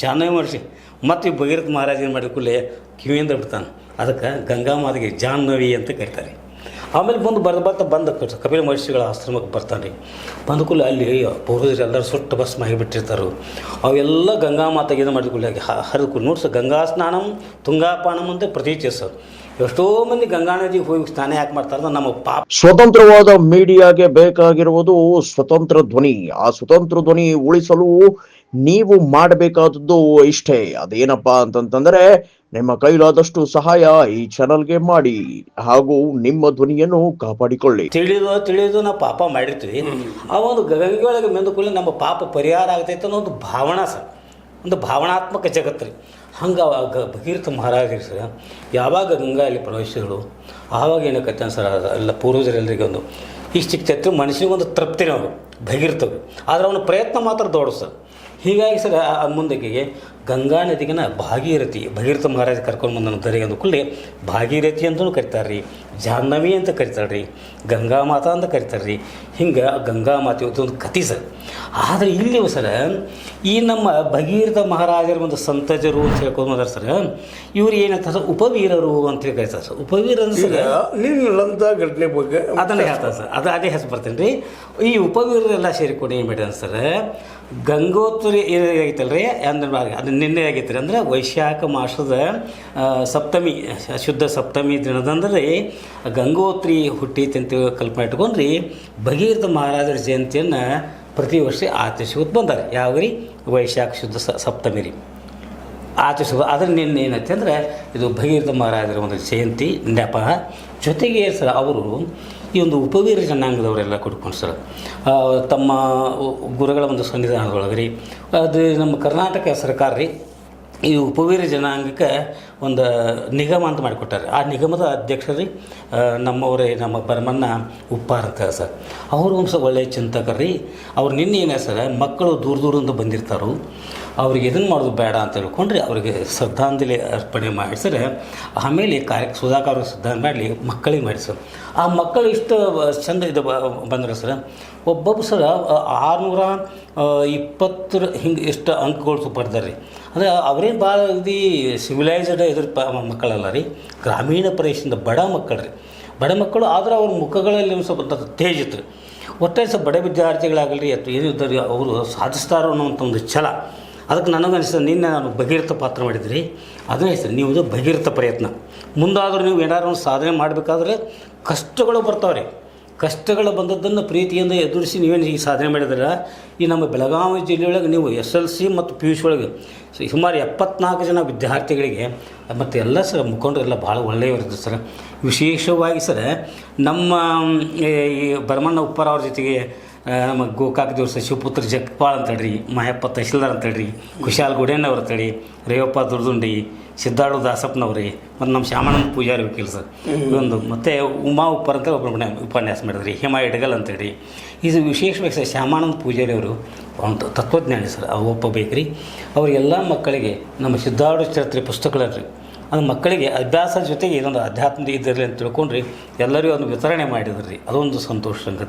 ಜಾಹ್ನವಿ ಮಹರ್ಷಿ ಮತ್ತು ಈ ಭಗೀರಥ ಮಹಾರಾಜ ಏನು ಮಾಡಿದ ಕೂಡಲೇ ಕಿವಿಯಿಂದ ಬಿಡ್ತಾನೆ. ಅದಕ್ಕೆ ಗಂಗಾ ಮಾತೆಗೆ ಜಾಹ್ನವಿ ಅಂತ ಕರೀತಾರೆ. ಆಮೇಲೆ ಬಂದು ಕಪಿಲ ಮಹರ್ಷಿಗಳ ಆಶ್ರಮಕ್ಕೆ ಬರ್ತಾನೆ ರೀ. ಬಂದ ಕೂಡಲೇ ಅಲ್ಲಿ ಪೂರ್ವಜರು ಎಲ್ಲರೂ ಸುಟ್ಟು ಭಸ್ಮ ಆಗಿಬಿಟ್ಟಿರ್ತಾರೆ. ಅವೆಲ್ಲ ಗಂಗಾ ಮಾತೆಗೆ ಇದು ಮಾಡಿದ ಕೂಡಲೇ ಹರಿದು ನೋಡ್ಸ ಗಂಗಾ ಸ್ನಾನಂ ತುಂಗಾಪಾನಂ ಅಂತ ಪ್ರತೀಚಿಸೋದು. ಎಷ್ಟೋ ಮಂದಿ ಗಂಗಾ ನದಿಗೆ ಹೋಗಿ ಸ್ನಾನ ಯಾಕೆ ಮಾಡ್ತಾರೆ? ನಮ್ಮ ಪಾಪ. ಸ್ವತಂತ್ರವಾದ ಮೀಡಿಯಾಗೆ ಬೇಕಾಗಿರುವುದು ಸ್ವತಂತ್ರ ಧ್ವನಿ. ಆ ಸ್ವತಂತ್ರ ಧ್ವನಿ ಉಳಿಸಲು ನೀವು ಮಾಡಬೇಕಾದದ್ದು ಇಷ್ಟೇ. ಅದೇನಪ್ಪಾ ಅಂತಂತಂದ್ರೆ ನಿಮ್ಮ ಕೈಲಾದಷ್ಟು ಸಹಾಯ ಈ ಚಾನಲ್ಗೆ ಮಾಡಿ ಹಾಗೂ ನಿಮ್ಮ ಧ್ವನಿಯನ್ನು ಕಾಪಾಡಿಕೊಳ್ಳಿ. ತಿಳಿದು ನಾವು ಪಾಪ ಮಾಡಿರ್ತೀವಿ. ಆ ಒಂದು ಗಂಗೆ ಒಳಗೆ ಮೆಂದುಕೊಳ್ಳಿ ನಮ್ಮ ಪಾಪ ಪರಿಹಾರ ಆಗ್ತೈತೆ ಅನ್ನೋ ಒಂದು ಭಾವನಾ ಸರ್, ಒಂದು ಭಾವನಾತ್ಮಕ ಜಗತ್ತು ರೀ. ಹಂಗೆ ಭಗೀರಥ ಮಹಾರಾಜರು ಸರ್ ಯಾವಾಗ ಗಂಗಾ ಅಲ್ಲಿ ಪ್ರವೇಶಗಳು ಆವಾಗ ಏನಕ್ಕತ್ತೆ ಸರ್, ಎಲ್ಲ ಪೂರ್ವಜರೆಲ್ಲರಿಗೆ ಒಂದು ಇಷ್ಟು ಚಿಕ್ಕ ಮನುಷ್ಯನಿಗೊಂದು ತೃಪ್ತಿನೇ ಅವರು ಭಗೀರಥವು. ಆದರೆ ಅವನ ಪ್ರಯತ್ನ ಮಾತ್ರ ದೊಡ್ಡ ಸರ್. ಹೀಗಾಗಿ ಸರ್ ಮುಂದಕ್ಕೆ ಗಂಗಾ ನದಿಗಿನ ಭಾಗೀರಥಿ ಭಗೀರಥ ಮಹಾರಾಜ ಕರ್ಕೊಂಡು ಬಂದ ದರಿಗೆ ಅಂದ ಕೂಡಲೇ ಭಾಗೀರಥಿ ಅಂತಲೂ ಕರಿತಾರೆ ರೀ, ಜಾಹ್ನವಿ ಅಂತ ಕರಿತಾರೆ ರೀ, ಗಂಗಾ ಮಾತಾ ಅಂತ ಕರಿತಾರೆ ರೀ. ಹಿಂಗೆ ಗಂಗಾ ಮಾತೆ ಒಂದು ಕಥೆ ಸರ್. ಆದರೆ ಇಲ್ಲಿ ಸರ್ ಈ ನಮ್ಮ ಭಗೀರಥ ಮಹಾರಾಜರ ಒಂದು ಸಂತಜರು ಅಂತ ಹೇಳ್ಕೊಂಡು ಬಂದಾರೆ ಸರ್. ಇವ್ರು ಏನಂತ ಸರ್ ಉಪವೀರರು ಅಂತೇಳಿ ಕರಿತಾರೆ ಸರ್. ಉಪವೀರ ಸರ್ ನೀನಂಥ ಘಟನೆ ಬಗ್ಗೆ ಅದನ್ನೇ ಹೇಳ್ತಾರೆ ಸರ್. ಅದೇ ಹೆಸರು ಬರ್ತೀನಿ ರೀ. ಈ ಉಪವೀರರೆಲ್ಲ ಸೇರಿಕೊಂಡು ಏನು ಮಾಡಿದ ಸರ್, ಗಂಗೋತ್ರಿ ಆಗೈತಲ್ರಿ ಅಂದ್ರೆ ಅದು ನಿನ್ನೆ ಆಗೈತೆ ರೀ. ಅಂದರೆ ವೈಶಾಖ ಮಾಸದ ಸಪ್ತಮಿ ಶುದ್ಧ ಸಪ್ತಮಿ ದಿನದಂದ್ರೆ ಗಂಗೋತ್ರಿ ಹುಟ್ಟೈತೆ ಅಂತ ಕಲ್ಪನೆ ಇಟ್ಕೊಂಡ್ರಿ ಭಗೀರಥ ಮಹಾರಾಜರ ಜಯಂತಿಯನ್ನು ಪ್ರತಿ ವರ್ಷ ಆಚರಿಸ್ಕೊತ ಬಂದಾರೆ. ಯಾವ ರೀ ವೈಶಾಖ ಶುದ್ಧ ಸಪ್ತಮಿ ರೀ ಆಚರಿಸೋದು. ಅದ್ರ ನಿನ್ನೆ ಏನೈತೆ ಅಂದರೆ ಇದು ಭಗೀರಥ ಮಹಾರಾಜರ ಒಂದು ಜಯಂತಿ ನೆಪ. ಜೊತೆಗೆ ಸರ್ ಅವರು ಈ ಒಂದು ಉಪವೀರ ಜನಾಂಗದವರೆಲ್ಲ ಕೊಡ್ಕೊಂಡು ಸರ್ ತಮ್ಮ ಗುರುಗಳ ಒಂದು ಸನ್ನಿಧಾನದೊಳಗೆ ರೀ. ಅದು ನಮ್ಮ ಕರ್ನಾಟಕ ಸರ್ಕಾರ ರೀ ಈ ಉಪವೀರ ಜನಾಂಗಕ್ಕೆ ಒಂದು ನಿಗಮ ಅಂತ ಮಾಡಿಕೊಟ್ಟಾರೆ. ಆ ನಿಗಮದ ಅಧ್ಯಕ್ಷರು ರೀ ನಮ್ಮವರೇ ನಮ್ಮ ಭರಮಣ್ಣ ಉಪ್ಪಾರ ಅಂತ ಸರ್. ಅವರು ಒಂದು ಒಳ್ಳೆಯ ಚಿಂತಕರು ರೀ. ಅವ್ರು ನಿನ್ನೆ ಏನೇ ಸರ್ ಮಕ್ಕಳು ದೂರದಿಂದ ಬಂದಿರ್ತಾರೋ ಅವ್ರಿಗೆ ಇದನ್ನು ಮಾಡೋದು ಬೇಡ ಅಂತ ಹೇಳ್ಕೊಂಡ್ರೆ ಅವ್ರಿಗೆ ಶ್ರದ್ಧಾಂಜಲಿ ಅರ್ಪಣೆ ಮಾಡಿ ಸರ್. ಆಮೇಲೆ ಸುಧಾಕರ್ ಅವ್ರಿಗೆ ಶ್ರದ್ಧಾಂಜಲಿ ಮಾಡಲಿ ಮಕ್ಕಳಿಗೆ ಮಾಡಿ ಸರ್. ಆ ಮಕ್ಕಳು ಇಷ್ಟು ಚಂದ ಇದು ಬಂದ್ರೆ ಸರ್ ಒಬ್ಬೊಬ್ಬರು ಸರ್ 620 ಹಿಂಗೆ ಎಷ್ಟು ಅಂಕಗಳು ಪಡೆದಾರೆ ರೀ. ಅಂದರೆ ಅವರೇನು ಭಾಳ ಇದು ಸಿವಿಲೈಸ್ಡ್ ಇದ್ರ ಮಕ್ಕಳಲ್ಲ ರೀ, ಗ್ರಾಮೀಣ ಪ್ರದೇಶದಿಂದ ಬಡ ಮಕ್ಕಳು ರೀ. ಬಡ ಮಕ್ಕಳು ಆದ್ರೆ ಅವ್ರ ಮುಖಗಳಲ್ಲಿ ಒಂದು ಸ್ವಲ್ಪ ತೇಜಿತ್ತು ರೀ. ಒಟ್ಟಾರೆ ಸ್ವಲ್ಪ ಬಡ ವಿದ್ಯಾರ್ಥಿಗಳಾಗಲಿ ಅಥವಾ ಏನಿದ್ದಾರೆ ಅವರು ಸಾಧಿಸ್ತಾರೋ ಅನ್ನೋಂಥ ಒಂದು ಛಲ. ಅದಕ್ಕೆ ನನಗೆ ಅನಿಸ್ತದೆ ನಿನ್ನೆ ನಾನು ಭಗೀರಥ ಪಾತ್ರ ಮಾಡಿದ್ರಿ. ಅದನ್ನೇ ಹೆಸರು ನೀವು ಭಗೀರಥ ಪ್ರಯತ್ನ. ಮುಂದಾದರೂ ನೀವು ಏನಾದ್ರು ಒಂದು ಸಾಧನೆ ಮಾಡಬೇಕಾದ್ರೆ ಕಷ್ಟಗಳು ಬರ್ತಾವೆ. ಕಷ್ಟಗಳು ಬಂದದ್ದನ್ನು ಪ್ರೀತಿಯಿಂದ ಎದುರಿಸಿ ನೀವೇನು ಈ ಸಾಧನೆ ಮಾಡಿದ್ರೆ ಈ ನಮ್ಮ ಬೆಳಗಾವಿ ಜಿಲ್ಲೆಯೊಳಗೆ ನೀವು SLC ಮತ್ತು PUC ಒಳಗೆ ಸುಮಾರು 74 ಜನ ವಿದ್ಯಾರ್ಥಿಗಳಿಗೆ ಮತ್ತು ಎಲ್ಲ ಸರ್ ಮುಖಂಡರೆಲ್ಲ ಭಾಳ ಒಳ್ಳೆಯವ್ರಿದ್ರು ಸರ್. ವಿಶೇಷವಾಗಿ ಸರ್ ನಮ್ಮ ಈ ಭರಮಣ್ಣ ಉಪ್ಪಾರ ಅವ್ರ ಜೊತೆಗೆ ನಮ್ಮ ಗೋಕಾಕ್ ದೇವ್ರ ಶಿವಪುತ್ರ ಜಗಪಾಲ್ ಅಂತೇಳ್ರಿ, ಮಾಯಪ್ಪ ತಹಶೀಲ್ದಾರ್ ಅಂತೇಳ್ರಿ, ಕುಶಾಲ್ ಗುಡೇನವ್ರು ಅಂತೇಳಿ, ರೇವಪ್ಪ ದುರ್ದುಂಡಿ, ಸಿದ್ದಾಳು ದಾಸಪ್ಪನವ್ರಿ, ಮತ್ತು ನಮ್ಮ ಶ್ಯಾಮಾನಂದ ಪೂಜಾರಿ ವಕೀಲ್ ಸರ್ ಒಂದು, ಮತ್ತು ಉಮಾ ಉಪ್ಪಾರ ಅಂತ ಒಬ್ಬರು ಉಪನ್ಯಾಸ ಮಾಡಿದ್ರಿ, ಹೇಮಾ ಇಡಗಲ್ ಅಂತೇಳಿ. ಇದು ವಿಶೇಷವಾಗಿ ಸರ್ ಶ್ಯಾಮಾನಂದ ಪೂಜಾರಿ ಅವರು ಒಂದು ತತ್ವಜ್ಞಾನಿ ಸರ್. ಒಬ್ಬ ಬೇಕ್ರಿ ಅವರಿಗೆಲ್ಲ ಮಕ್ಕಳಿಗೆ ನಮ್ಮ ಸಿದ್ದಾಳು ಚರಿತ್ರೆ ಪುಸ್ತಕಗಳಲ್ರಿ ಅದು ಮಕ್ಕಳಿಗೆ ಅಭ್ಯಾಸ ಜೊತೆಗೆ ಇದೊಂದು ಆಧ್ಯಾತ್ಮಿಕ ಇದ್ದಿರಲಿ ಅಂತ ತಿಳ್ಕೊಂಡ್ರಿ ಎಲ್ಲರಿಗೂ ಒಂದು ವಿತರಣೆ ಮಾಡಿದ್ರಿ. ಅದೊಂದು ಸಂತೋಷ ಸಂಗತಿ.